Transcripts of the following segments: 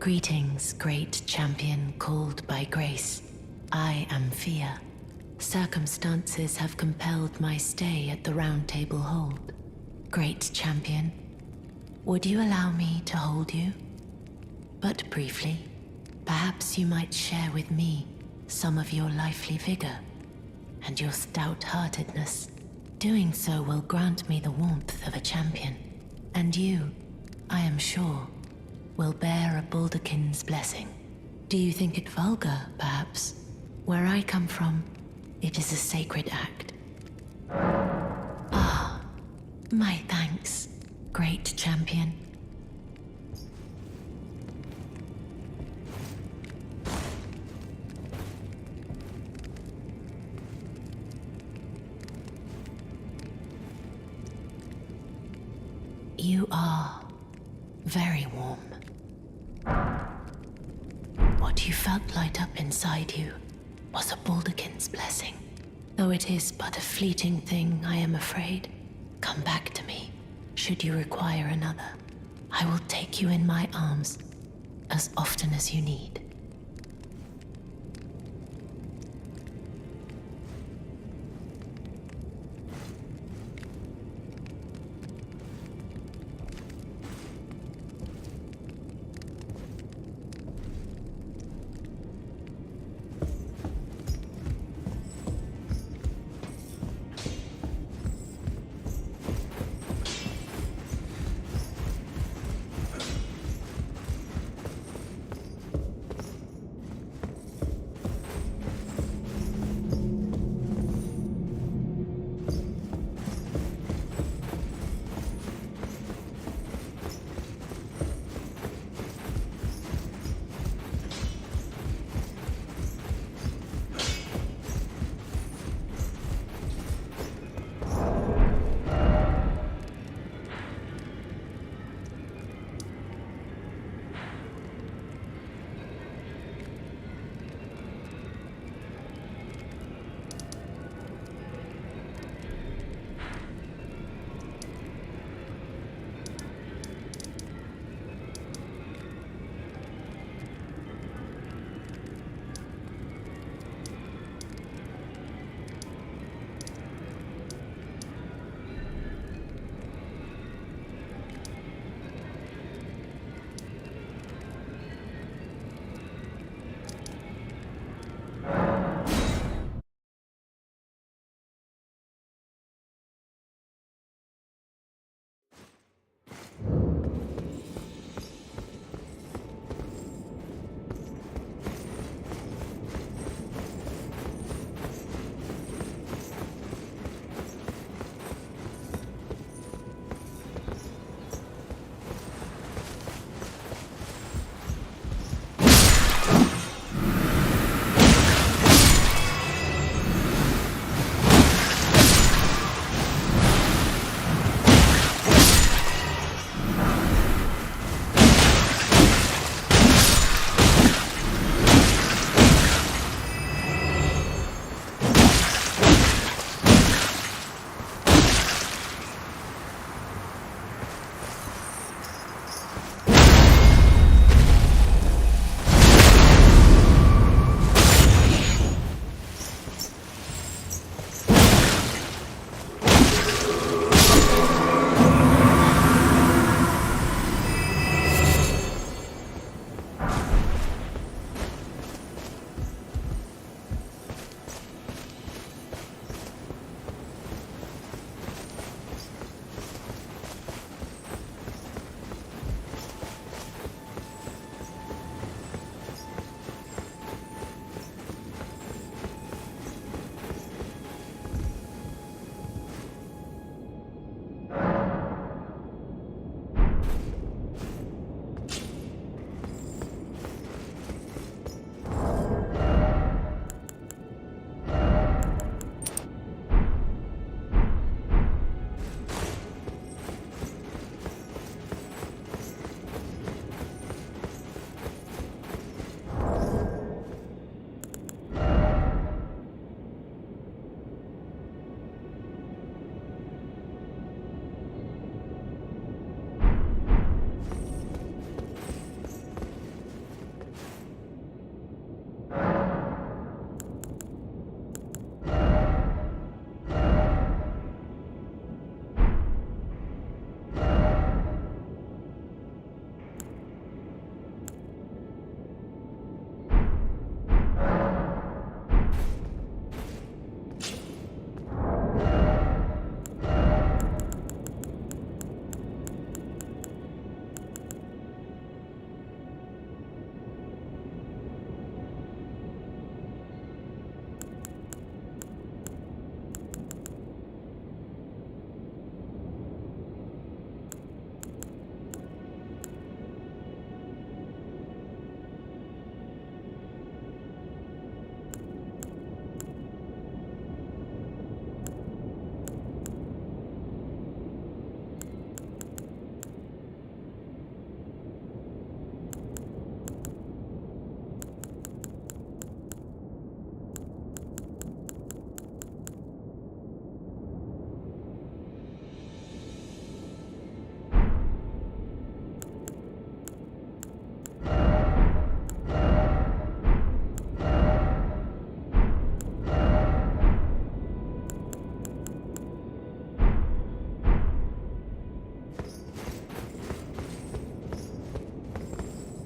Greetings, great champion called by grace. I am Fear. Circumstances have compelled my stay at the Round Table Hold. Great champion, would you allow me to hold you? But briefly, perhaps you might share with me some of your lively vigor and your stout-heartedness. Doing so will grant me the warmth of a champion, and you, I am sure, will bear a Baldakin's blessing. Do you think it vulgar, perhaps? Where I come from, it is a sacred act. Ah, my thanks, great champion. You are very warm. What you felt light up inside you was a Baldakin's blessing. Though it is but a fleeting thing, I am afraid. Come back to me, should you require another. I will take you in my arms as often as you need.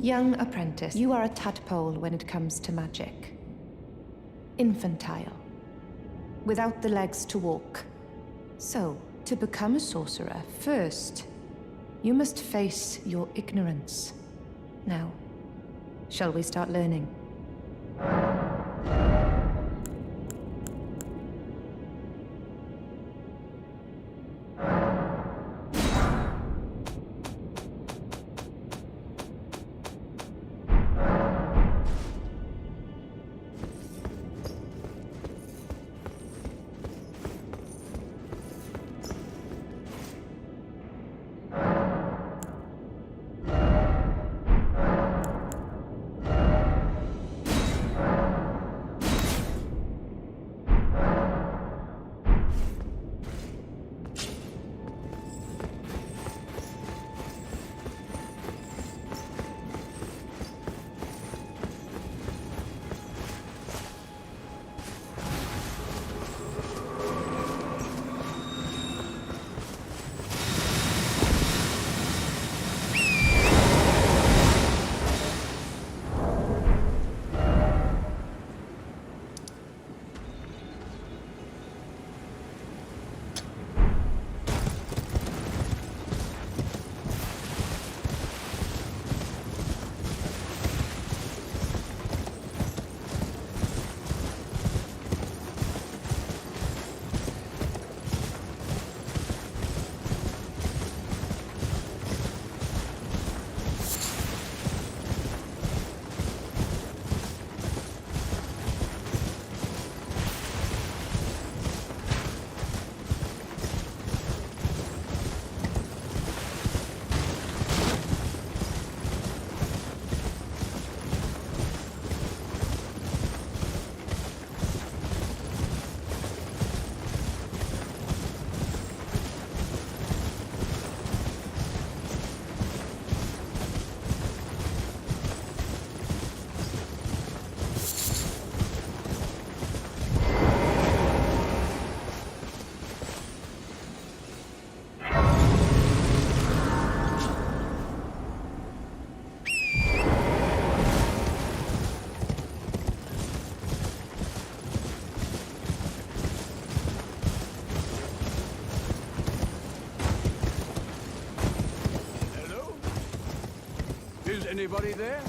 Young apprentice, you are a tadpole when it comes to magic. Infantile. Without the legs to walk. So, to become a sorcerer, first, you must face your ignorance. Now, shall we start learning? Anybody there?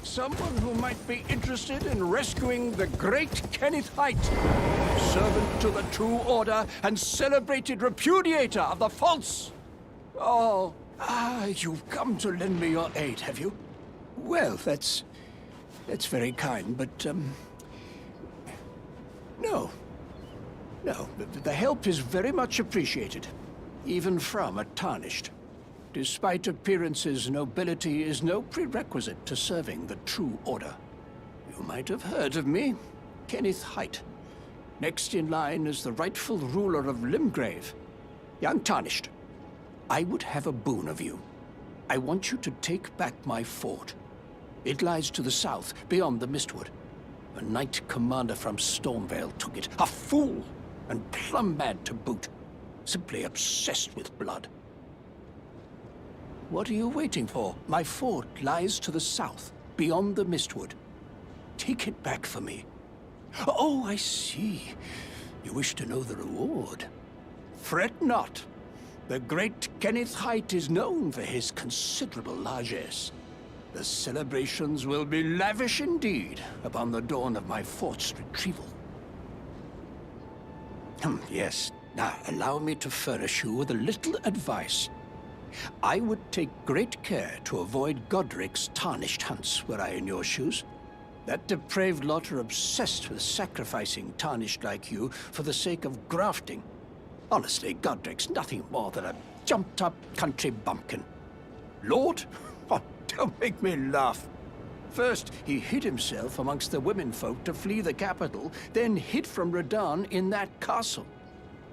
Someone who might be interested in rescuing the great Kenneth Haight, servant to the True Order and celebrated repudiator of the false. Oh, you've come to lend me your aid, have you? Well, that's very kind, but, no. No, the help is very much appreciated, even from a tarnished. Despite appearances, nobility is no prerequisite to serving the True Order. You might have heard of me, Kenneth Haight. Next in line is the rightful ruler of Limgrave, young Tarnished. I would have a boon of you. I want you to take back my fort. It lies to the south, beyond the Mistwood. A knight commander from Stormvale took it. A fool, and plumb mad to boot. Simply obsessed with blood. What are you waiting for? My fort lies to the south, beyond the Mistwood. Take it back for me. Oh, I see. You wish to know the reward. Fret not. The great Kenneth Haight is known for his considerable largesse. The celebrations will be lavish indeed upon the dawn of my fort's retrieval. Yes. Now, allow me to furnish you with a little advice. I would take great care to avoid Godric's tarnished hunts were I in your shoes. That depraved lot are obsessed with sacrificing tarnished like you for the sake of grafting. Honestly, Godric's nothing more than a jumped-up country bumpkin. Lord? Oh, don't make me laugh. First, he hid himself amongst the womenfolk to flee the capital, then hid from Radahn in that castle.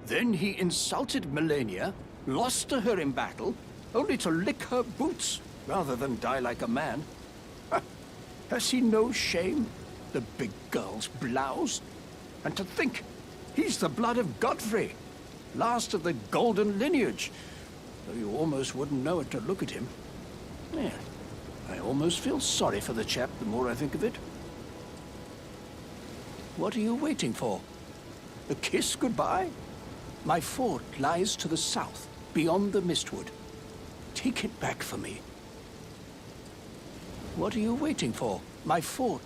Then he insulted Melania, lost to her in battle, only to lick her boots rather than die like a man. Has he no shame, the big girl's blouse? And to think, he's the blood of Godfrey, last of the golden lineage, though you almost wouldn't know it to look at him. Yeah. I almost feel sorry for the chap the more I think of it. What are you waiting for? A kiss goodbye? My fort lies to the south, beyond the Mistwood. Take it back for me. What are you waiting for? My fort...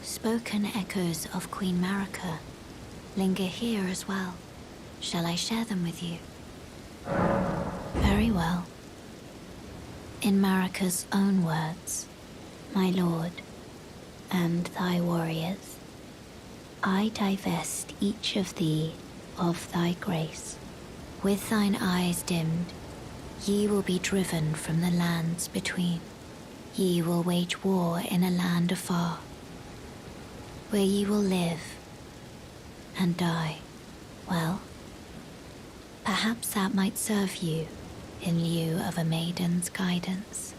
Spoken echoes of Queen Marika linger here as well. Shall I share them with you? Very well. In Marika's own words, my lord, and thy warriors, I divest each of thee of thy grace. With thine eyes dimmed, ye will be driven from the lands between. Ye will wage war in a land afar, where ye will live and die. Well, perhaps that might serve you in lieu of a maiden's guidance.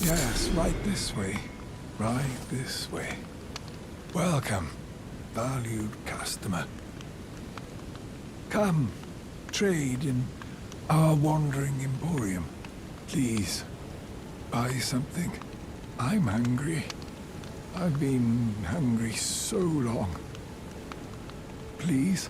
Yes, right this way. Right this way. Welcome, valued customer. Come, trade in our wandering emporium. Please, buy something. I'm hungry. I've been hungry so long. Please?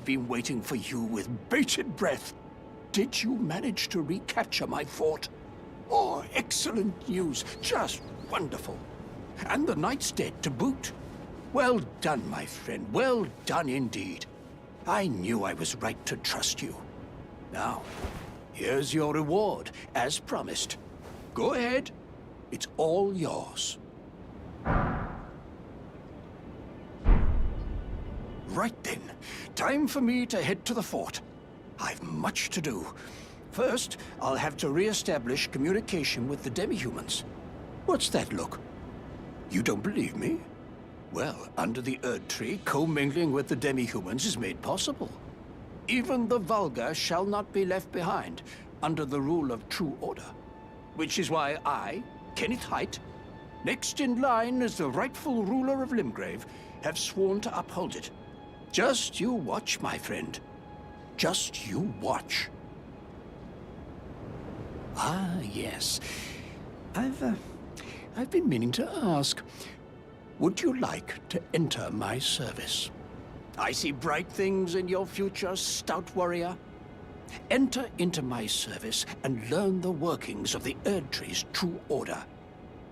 been waiting for you with bated breath. Did you manage to recapture my fort? Oh, excellent news. Just wonderful. And the knight's dead to boot. Well done, my friend. Well done indeed. I knew I was right to trust you. Now, here's your reward, as promised. Go ahead. It's all yours. Right then. Time for me to head to the fort. I've much to do. First, I'll have to re-establish communication with the demi-humans. What's that look? You don't believe me? Well, under the Erd Tree, commingling with the demi-humans is made possible. Even the vulgar shall not be left behind, under the rule of true order. Which is why I, Kenneth Haight, next in line as the rightful ruler of Limgrave, have sworn to uphold it. Just you watch, my friend. Just you watch. Ah, yes. I've been meaning to ask. Would you like to enter my service? I see bright things in your future, stout warrior. Enter into my service and learn the workings of the Erd Tree's true order.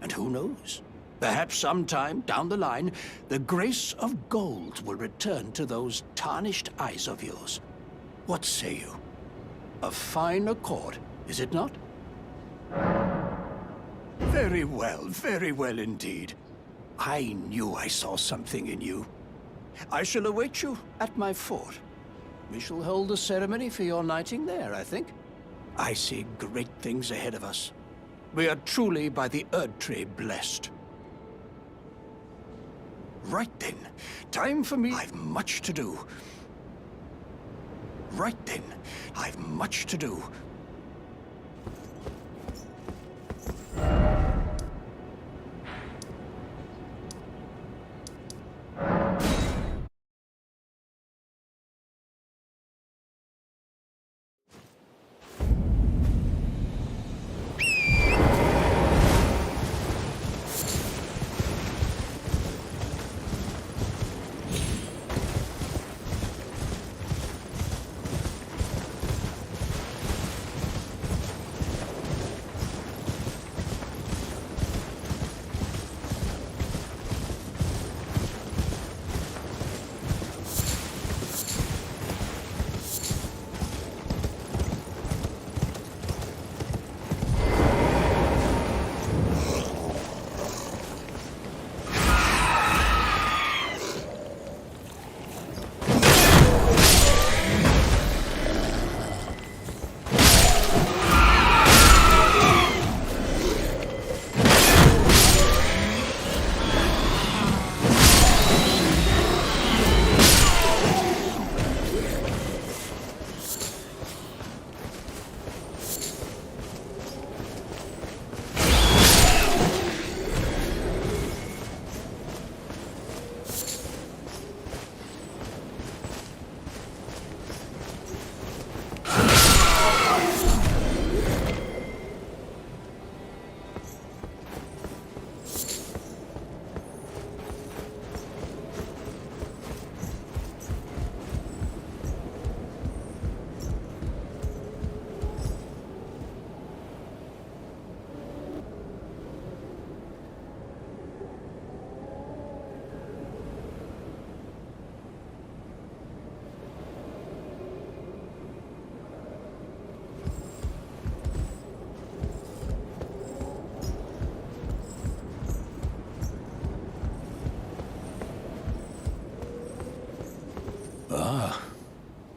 And who knows? Perhaps sometime down the line, the grace of gold will return to those tarnished eyes of yours. What say you? A fine accord, is it not? Very well indeed. I knew I saw something in you. I shall await you at my fort. We shall hold a ceremony for your knighting there, I think. I see great things ahead of us. We are truly by the Erd Tree blessed. Right then. Time for me. I've much to do. Right then. I've much to do.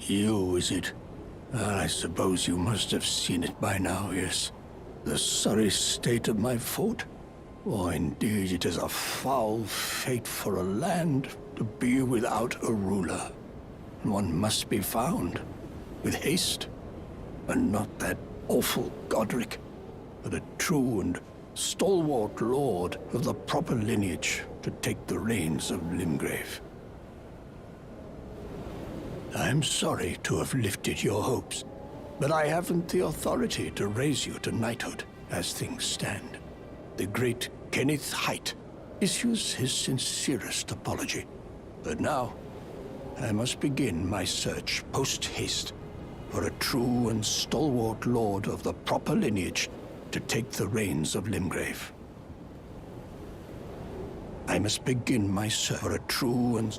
You, is it? I suppose you must have seen it by now, yes. The sorry state of my fort? Oh, indeed, it is a foul fate for a land to be without a ruler. And one must be found, with haste. And not that awful Godric, but a true and stalwart lord of the proper lineage to take the reins of Limgrave. I'm sorry to have lifted your hopes, but I haven't the authority to raise you to knighthood as things stand. The great Kenneth Haight issues his sincerest apology. But now, I must begin my search post-haste for a true and stalwart lord of the proper lineage to take the reins of Limgrave. I must begin my search for a true and